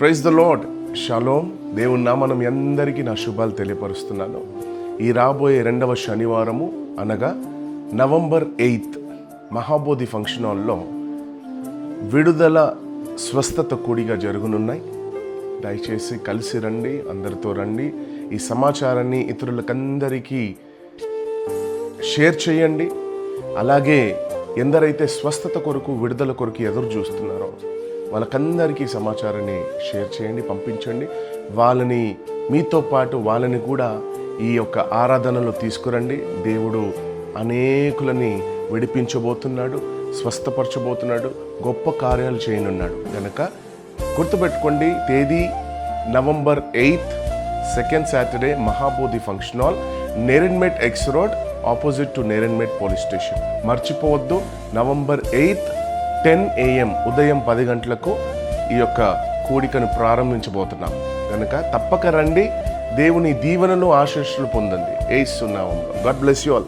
Praise the lord. Shalom. దేవుని నామమున మీ అందరికీ నా శుభాలు తెలియపరుస్తున్నాను. ఈ రాబోయే 2వ శనివారము అనగా నవంబర్ 8 మహాబోధి ఫంక్షన్ హాల్లో విడుదల స్వస్థత కూడిగా జరుగునున్నాయి. దయచేసి కలిసి రండి, అందరితో రండి. ఈ సమాచారాన్ని ఇతరులకందరికీ షేర్ చేయండి. అలాగే ఎందరైతే స్వస్థత కొరకు, విడుదల కొరకు ఎదురు చూస్తున్నారో వాళ్ళకందరికీ సమాచారాన్ని షేర్ చేయండి, పంపించండి. వాళ్ళని మీతో పాటు వాళ్ళని కూడా ఈ యొక్క ఆరాధనలో తీసుకురండి. దేవుడు అనేకులని విడిపించబోతున్నాడు, స్వస్థపరచబోతున్నాడు, గొప్ప కార్యాలు చేయనున్నాడు. కనుక గుర్తుపెట్టుకోండి, తేదీ November 8 second Saturday Mahabodhi function hall, Neredmet X road, opposite to Neredmet police station. మర్చిపోవద్దు, నవంబర్ 8 10 AM ఉదయం 10 గంటలకు ఈ యొక్క కూడికను ప్రారంభించబోతున్నాం. కనుక తప్పక రండి. దేవుని దీవెనలు, ఆశీస్సులు పొందండి. యేసు నామములో. God bless you all.